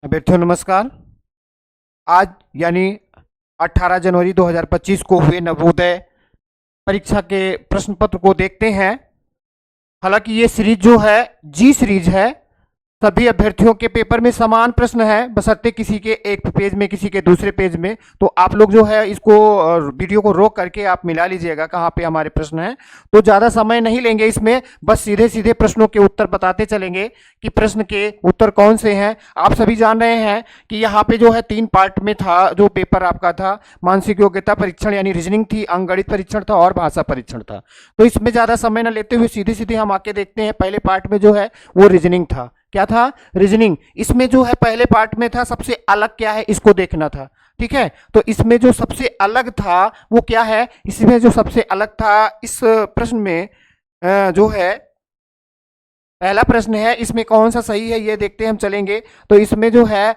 अभ्यर्थियों नमस्कार। आज यानी 18 जनवरी 2025 को हुए नवोदय परीक्षा के प्रश्न पत्र को देखते हैं। हालांकि ये सीरीज जो है जी सीरीज है, सभी अभ्यर्थियों के पेपर में समान प्रश्न है, बशर्ते किसी के एक पेज में किसी के दूसरे पेज में। तो आप लोग जो है इसको वीडियो को रोक करके आप मिला लीजिएगा कहाँ पे हमारे प्रश्न हैं। तो ज़्यादा समय नहीं लेंगे इसमें, बस सीधे सीधे प्रश्नों के उत्तर बताते चलेंगे कि प्रश्न के उत्तर कौन से हैं। आप सभी जान रहे हैं कि यहाँ पे जो है 3 पार्ट में था जो पेपर आपका था। मानसिक योग्यता परीक्षण यानी रीजनिंग थी, अंकगणित परीक्षण था और भाषा परीक्षण था। तो इसमें ज़्यादा समय न लेते हुए सीधे सीधे हम आके देखते हैं। पहले पार्ट में जो है वो रीजनिंग था। क्या था? रीजनिंग। इसमें जो है पहले पार्ट में था सबसे अलग क्या है इसको देखना था। ठीक है, तो इसमें जो सबसे अलग था वो क्या है? इसमें जो सबसे अलग था इस प्रश्न में जो है पहला प्रश्न है, इसमें कौन सा सही है ये देखते हैं हम चलेंगे। तो इसमें जो है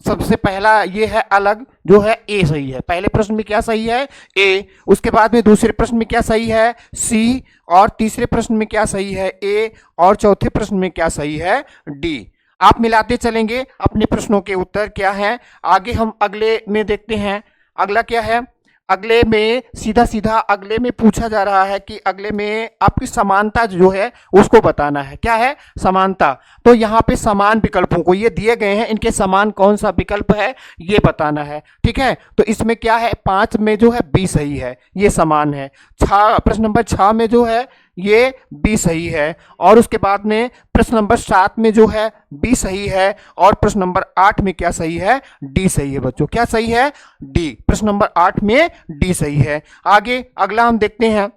सबसे पहला ये है अलग, जो है ए सही है। पहले प्रश्न में क्या सही है? ए। उसके बाद में दूसरे प्रश्न में क्या सही है? सी। और तीसरे प्रश्न में क्या सही है? ए। और चौथे प्रश्न में क्या सही है? डी। आप मिलाते चलेंगे अपने प्रश्नों के उत्तर क्या है। आगे हम अगले में देखते हैं। अगला क्या है? अगले में सीधा सीधा अगले में पूछा जा रहा है कि अगले में आपकी समानता जो है उसको बताना है। क्या है? समानता। तो यहाँ पे समान विकल्पों को ये दिए गए हैं, इनके समान कौन सा विकल्प है ये बताना है। ठीक है, तो इसमें क्या है? 5 में जो है बी सही है, ये समान है। प्रश्न नंबर 6 में जो है ये बी सही है। और उसके बाद में प्रश्न नंबर 7 में जो है बी सही है। और प्रश्न नंबर 8 में क्या सही है? डी सही है बच्चों। क्या सही है? डी। प्रश्न नंबर 8 में डी सही है। आगे अगला हम देखते हैं।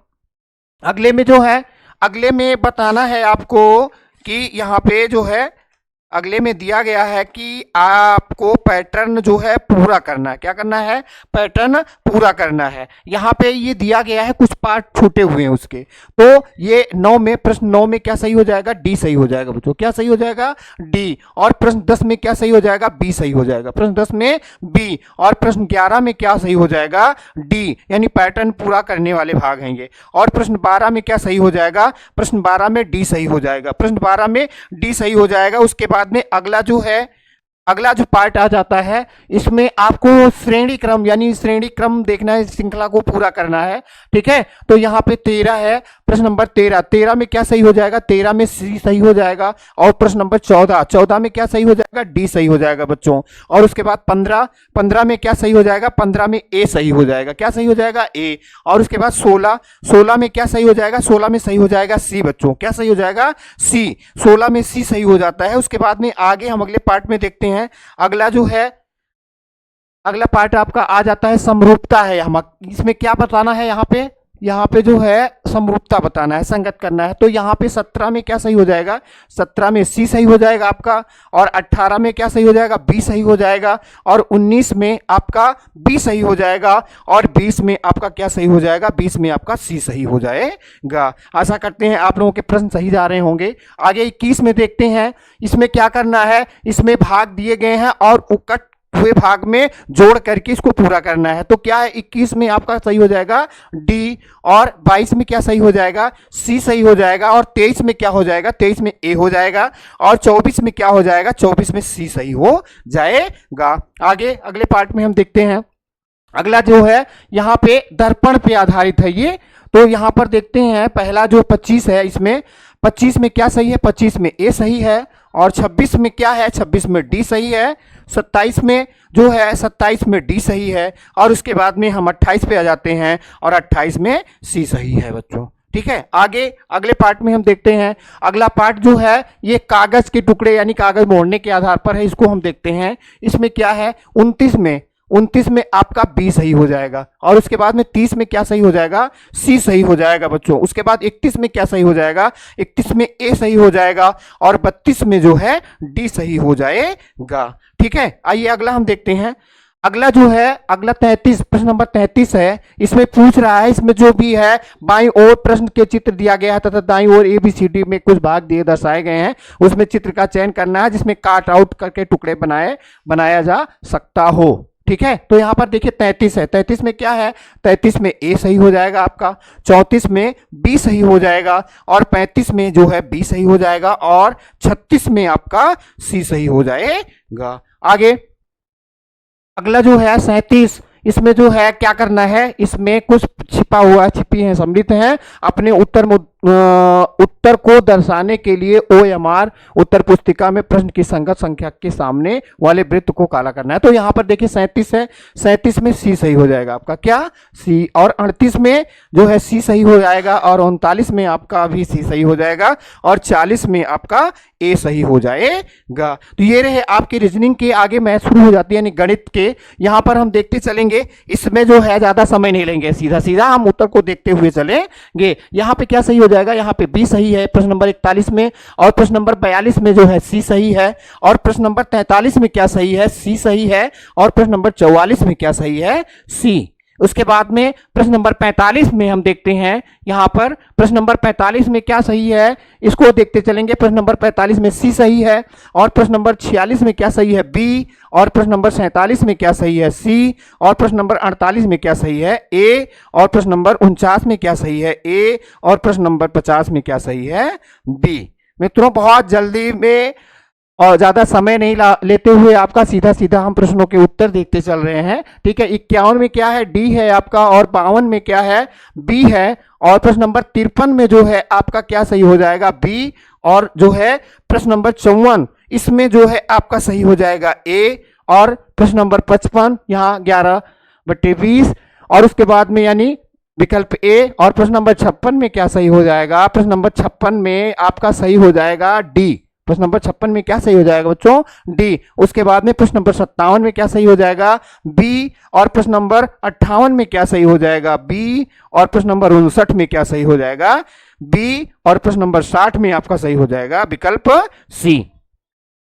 अगले में जो है, अगले में बताना है आपको कि यहाँ पे जो है अगले में दिया गया है कि आपको पैटर्न जो है पूरा करना है। क्या करना है? पैटर्न पूरा करना है। यहाँ पे ये दिया गया है, कुछ पार्ट छूटे हुए हैं उसके। तो ये 9 में, प्रश्न 9 में क्या सही हो जाएगा? डी सही हो जाएगा बच्चों। क्या सही हो जाएगा? डी। और प्रश्न 10 में क्या सही हो जाएगा? बी सही हो जाएगा। प्रश्न 10 में बी। और प्रश्न 11 में क्या सही हो जाएगा? डी, यानी पैटर्न पूरा करने वाले भाग हैं ये। और प्रश्न 12 में क्या सही हो जाएगा? प्रश्न 12 में डी सही हो जाएगा। प्रश्न 12 में डी सही हो जाएगा। उसके बाद में अगला जो है, अगला जो पार्ट आ जाता है, इसमें आपको श्रेणी क्रम यानी श्रेणी क्रम देखना है, श्रृंखला को पूरा करना है। ठीक है, तो यहाँ पे 13 है। प्रश्न नंबर 13, 13 में क्या सही हो जाएगा? 13 में सी सही हो जाएगा। और प्रश्न नंबर 14, 14 में क्या सही हो जाएगा? डी सही हो जाएगा बच्चों। और उसके बाद 15, 15 में क्या सही हो जाएगा? 15 में ए सही हो जाएगा। क्या सही हो जाएगा? ए। और उसके बाद 16, 16 में क्या सही हो जाएगा? 16 में सही हो जाएगा सी बच्चों। क्या सही हो जाएगा? सी। 16 में सी सही हो जाता है। उसके बाद में आगे हम अगले पार्ट में देखते हैं। अगला जो है, अगला पार्ट आपका आ जाता है समरूपता है। हम इसमें क्या बताना है? यहाँ पे जो है समरूपता बताना है, संगत करना है। तो यहाँ पे 17 में क्या सही हो जाएगा? 17 में सी सही हो जाएगा आपका। और 18 में क्या सही हो जाएगा? बी सही हो जाएगा। और 19 में आपका बी सही हो जाएगा। और 20 में आपका क्या सही हो जाएगा? 20 में आपका सी सही हो जाएगा। आशा करते हैं आप लोगों के प्रश्न सही जा रहे होंगे। आगे 21 में देखते हैं। इसमें क्या करना है? इसमें भाग दिए गए हैं और कट हुए भाग में जोड़ करके इसको पूरा करना है। तो क्या है? 21 में आपका सही हो जाएगा डी। और 22 में क्या सही हो जाएगा? सी सही हो जाएगा। और 23 में क्या हो जाएगा? 23 में ए हो जाएगा। और 24 में क्या हो जाएगा? 24 में सी सही हो जाएगा। आगे अगले पार्ट में हम देखते हैं। अगला जो है यहाँ पे दर्पण पे आधारित है ये। तो यहाँ पर देखते हैं पहला जो 25 है, इसमें 25 में क्या सही है? 25 में ए सही है। और 26 में क्या है? 26 में डी सही है। 27 में जो है 27 में डी सही है। और उसके बाद में हम 28 पे आ जाते हैं और 28 में सी सही है बच्चों। ठीक है, आगे अगले पार्ट में हम देखते हैं। अगला पार्ट जो है ये कागज के टुकड़े यानी कागज मोड़ने के आधार पर है, इसको हम देखते हैं। इसमें क्या है? 29 में आपका बी सही हो जाएगा। और उसके बाद में 30 में क्या सही हो जाएगा? सी सही हो जाएगा बच्चों। उसके बाद 31 में क्या सही हो जाएगा? 31 में ए सही हो जाएगा। और 32 में जो है डी सही हो जाएगा। ठीक है, आइए अगला हम देखते हैं। अगला जो है, अगला 33, प्रश्न नंबर 33 है। इसमें पूछ रहा है, इसमें जो भी है बाईं ओर प्रश्न के चित्र दिया गया है तथा दाईं ओर ABCD में कुछ भाग दिए दर्शाए गए हैं। उसमें चित्र का चयन करना है जिसमें काट आउट करके टुकड़े बनाया जा सकता हो। ठीक है। तो यहाँ पर देखिए 33 है, 33 में क्या है, 33 में ए सही हो जाएगा आपका, 34 में बी सही हो जाएगा, और 35 में जो है बी सही हो जाएगा, और 36 में आपका सी सही हो जाएगा। आगे अगला जो है 37, इसमें जो है क्या करना है, इसमें कुछ छिपा हुआ, छिपी है, सम्मिलित है, अपने उत्तर को दर्शाने के लिए OMR उत्तर पुस्तिका में प्रश्न की संगत संख्या के सामने वाले वृत्त को काला करना है। तो यहाँ पर देखिए 37 है, 37 में सी सही हो जाएगा आपका, क्या सी, और 38 में जो है सी सही हो जाएगा, और 39 में आपका भी सी सही हो जाएगा, और 40 में आपका ए सही हो जाएगा। तो ये रहे आपकी रीजनिंग के, आगे मैथ शुरू हो जाती है यानी गणित के। यहाँ पर हम देखते चलेंगे, इसमें जो है ज्यादा समय नहीं लेंगे, सीधा सीधा हम उत्तर को देखते हुए चलेंगे। यहाँ पे क्या सही हो जाएगा, यहाँ पे बी सही है प्रश्न नंबर 41 में, और प्रश्न नंबर 42 में जो है सी सही है, और प्रश्न नंबर 43 में क्या सही है, सी सही है, और प्रश्न नंबर 44 में क्या सही है, सी। उसके बाद में प्रश्न नंबर 45 में हम देखते हैं, यहां पर प्रश्न नंबर 45 में क्या सही है, इसको देखते चलेंगे। प्रश्न नंबर 45 में सी सही है, और प्रश्न नंबर 46 में क्या सही है, बी, और प्रश्न नंबर 47 में क्या सही है, सी, और प्रश्न नंबर 48 में क्या सही है, ए, और प्रश्न नंबर 49 में क्या सही है, ए, और प्रश्न नंबर 50 में क्या सही है, बी। मित्रों बहुत जल्दी में और ज्यादा समय नहीं लेते हुए आपका सीधा सीधा हम प्रश्नों के उत्तर देखते चल रहे हैं, ठीक है। 51 में क्या है, डी है आपका, और 52 में क्या है, बी है, और प्रश्न नंबर 53 में जो है आपका क्या सही हो जाएगा, बी, और जो है प्रश्न नंबर 54 इसमें जो है आपका सही हो जाएगा ए, और प्रश्न नंबर 55 यहाँ 11/20, और उसके बाद में यानी विकल्प ए, और प्रश्न नंबर 56 में क्या सही हो जाएगा, प्रश्न नंबर 56 में आपका सही हो जाएगा डी। प्रश्न नंबर 56 में क्या सही हो जाएगा बच्चों, डी। उसके बाद में प्रश्न नंबर 57 में क्या सही हो जाएगा, बी, और प्रश्न नंबर 58 में क्या सही हो जाएगा, बी, और प्रश्न नंबर 59 में क्या सही हो जाएगा, बी, और प्रश्न नंबर 60 में आपका सही हो जाएगा विकल्प सी।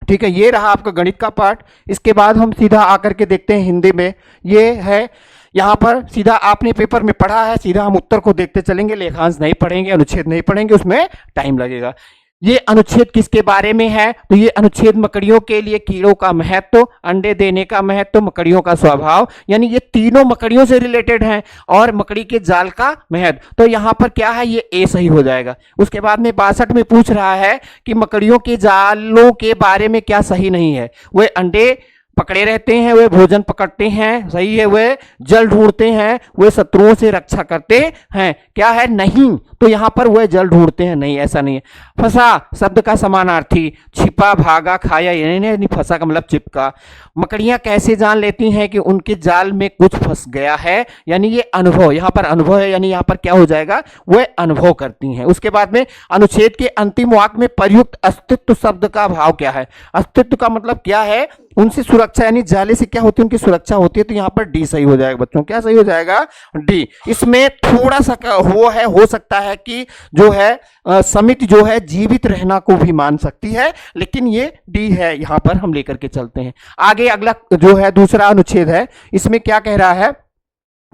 ठीक है, ये रहा आपका गणित का पार्ट। इसके बाद हम सीधा आकर के देखते हैं हिंदी में। ये है यहाँ पर सीधा आपने पेपर में पढ़ा है, सीधा हम उत्तर को देखते चलेंगे, लेखांश नहीं पढ़ेंगे, अनुच्छेद नहीं पढ़ेंगे, उसमें टाइम लगेगा। ये अनुच्छेद किसके बारे में है, तो ये अनुच्छेद मकड़ियों के लिए कीड़ों का महत्व, अंडे देने का महत्व, मकड़ियों का स्वभाव, यानी ये तीनों मकड़ियों से रिलेटेड हैं, और मकड़ी के जाल का महत्व। तो यहाँ पर क्या है, ये ए सही हो जाएगा। उसके बाद में 62 में पूछ रहा है कि मकड़ियों के जालों के बारे में क्या सही नहीं है, वे अंडे पकड़े रहते हैं, वे भोजन पकड़ते हैं, सही है, वे जल ढूंढते हैं, वे शत्रुओं से रक्षा करते हैं, क्या है, नहीं। तो यहां पर वे जल ढूंढते हैं, नहीं, ऐसा नहीं है। फंसा शब्द का समानार्थी, छिपा, भागा, खाया, यानी फंसा का मतलब चिपका। मकड़ियां कैसे जान लेती हैं कि उनके जाल में कुछ फंस गया है, यानी ये अनुभव, यहां पर अनुभव है, यानी यहां पर क्या हो जाएगा, वे अनुभव करती हैं। उसके बाद में अनुच्छेद के अंतिम वाक्य में प्रयुक्त अस्तित्व शब्द का भाव क्या है, अस्तित्व का मतलब क्या है, उनसे सुरक्षा, यानी जाले से क्या होती है, उनकी सुरक्षा होती है। तो यहाँ पर डी सही हो जाएगा बच्चों, क्या सही हो जाएगा, डी। इसमें थोड़ा सा वो है, हो सकता है कि जो है समिति जो है जीवित रहना को भी मान सकती है, लेकिन ये डी है, यहाँ पर हम लेकर के चलते हैं आगे। अगला जो है दूसरा अनुच्छेद है, इसमें क्या कह रहा है,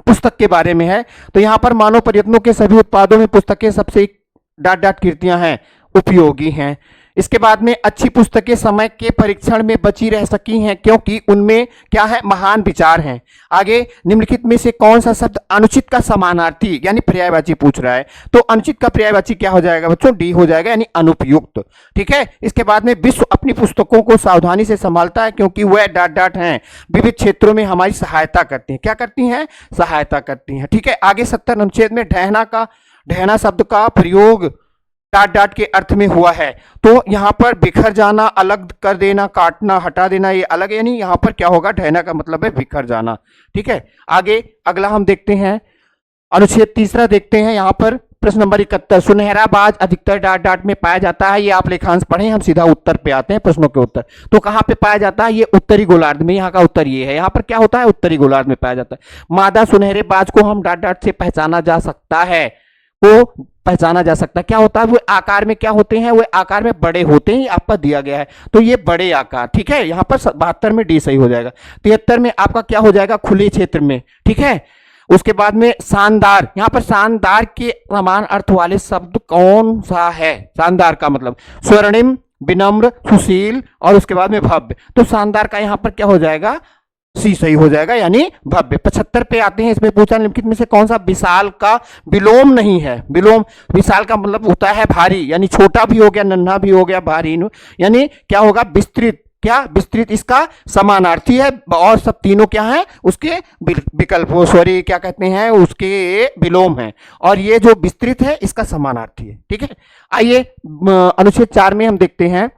पुस्तक के बारे में है। तो यहाँ पर मानव प्रयत्नों के सभी उत्पादों में पुस्तकें सबसे डाट डाट कीर्तियां हैं, उपयोगी हैं। इसके बाद में अच्छी पुस्तकें समय के परीक्षण में बची रह सकी हैं क्योंकि उनमें क्या है, महान विचार हैं। आगे निम्नलिखित में से कौन सा शब्द अनुचित का समानार्थी यानी पर्यायवाची पूछ रहा है, तो अनुचित का पर्यायवाची क्या हो जाएगा बच्चों, डी हो जाएगा, यानी अनुपयुक्त। ठीक है, इसके बाद में विश्व अपनी पुस्तकों को सावधानी से संभालता है क्योंकि वह डाट डाट हैं, विविध क्षेत्रों में हमारी सहायता करती हैं, क्या करती हैं, सहायता करती हैं। ठीक है, आगे 70 अनुच्छेद में ढहना शब्द का प्रयोग डाट डाट के अर्थ में हुआ है। तो यहां पर बिखर जाना, अलग कर देना, काटना, हटा देना, ये अलग, यानी यहां पर क्या होगा, ढहना का मतलब है बिखर जाना। ठीक है, आगे अगला हम देखते हैं अनुच्छेद तीसरा देखते हैं। यहां पर प्रश्न नंबर 71, सुनहरा बाज अधिकतर डाट डाट में पाया जाता है। ये आप लेखांश पढ़े, हम सीधा उत्तर पे आते हैं, प्रश्नों के उत्तर। तो कहां पे पाया जाता है, ये उत्तरी गोलार्ध में, यहाँ का उत्तर ये है। यहाँ पर क्या होता है, उत्तरी गोलार्ध में पाया जाता है। मादा सुनहरे बाज को हम डाट डाट से पहचाना जा सकता है, को पहचाना जा सकता है। क्या होता है, वो आकार में क्या होते हैं, वो आकार में बड़े होते हैं, आपका दिया गया है, तो ये बड़े आकार। ठीक है, यहाँ पर 72 में डी सही हो जाएगा। 73 में आपका क्या हो जाएगा, खुले क्षेत्र में। ठीक है, उसके बाद में शानदार, यहाँ पर शानदार के समान अर्थ वाले शब्द कौन सा है, शानदार का मतलब स्वर्णिम, विनम्र, सुशील, और उसके बाद में भव्य। तो शानदार का यहाँ पर क्या हो जाएगा, सी सही हो जाएगा, यानी भव्य। 75 पे आते हैं, इसमें पूछा निम्नलिखित में से कौन सा विशाल का विलोम नहीं है। विलोम, विशाल का मतलब होता है भारी, यानी छोटा भी हो गया, नन्हा भी हो गया, भारी, यानी क्या होगा, विस्तृत। क्या विस्तृत इसका समानार्थी है, और सब तीनों क्या है उसके विकल्प, सॉरी क्या कहते हैं उसके विलोम है, और ये जो विस्तृत है इसका समानार्थी है। ठीक है, आइए अनुच्छेद 4 में हम देखते हैं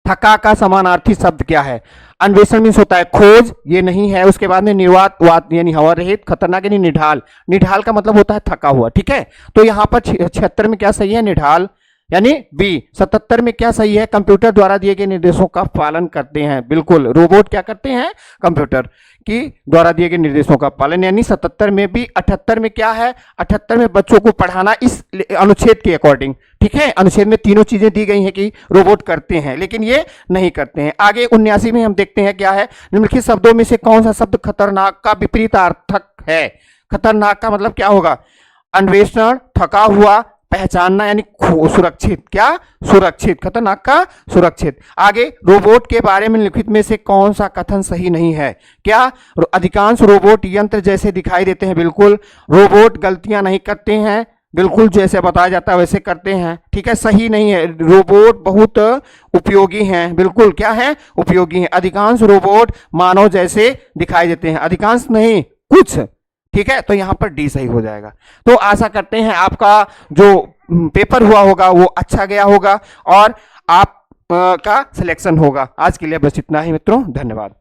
थका का समानार्थी शब्द क्या है। अन्वेषण मीन्स होता है खोज, ये नहीं है। उसके बाद में निर्वात वात यानी हवा रहित, खतरनाक यानी निढाल, निढाल का मतलब होता है थका हुआ। ठीक है, तो यहां पर 76 में क्या सही है, निढाल यानी बी। 77 में क्या सही है, कंप्यूटर द्वारा दिए गए निर्देशों का पालन करते हैं। बिल्कुल, रोबोट क्या करते हैं, कंप्यूटर की द्वारा दिए गए निर्देशों का पालन, यानी 77 में भी। 78 में क्या है, 78 में बच्चों को पढ़ाना इस अनुच्छेद के अकॉर्डिंग। ठीक है, अनुच्छेद में तीनों चीजें दी गई हैं कि रोबोट करते हैं, लेकिन ये नहीं करते हैं। आगे 79 में हम देखते हैं क्या है, निम्नलिखित शब्दों में से कौन सा शब्द खतरनाक का विपरीतार्थक है। खतरनाक का मतलब क्या होगा, अन्वेषण, थका हुआ, पहचानना यानी सुरक्षित। क्या, सुरक्षित, खतरनाक का सुरक्षित। आगे रोबोट के बारे में लिखित में से कौन सा कथन सही नहीं है। क्या, अधिकांश रोबोट यंत्र जैसे दिखाई देते हैं। बिल्कुल, रोबोट गलतियां नहीं करते हैं, बिल्कुल जैसे बताया जाता है वैसे करते हैं। ठीक है, सही नहीं है, रोबोट बहुत उपयोगी हैं। बिल्कुल क्या है, उपयोगी हैं। अधिकांश रोबोट मानव जैसे दिखाई देते हैं, अधिकांश नहीं, कुछ। ठीक है, तो यहां पर डी सही हो जाएगा। तो आशा करते हैं आपका जो पेपर हुआ होगा वो अच्छा गया होगा और आप का सिलेक्शन होगा। आज के लिए बस इतना ही मित्रों, धन्यवाद।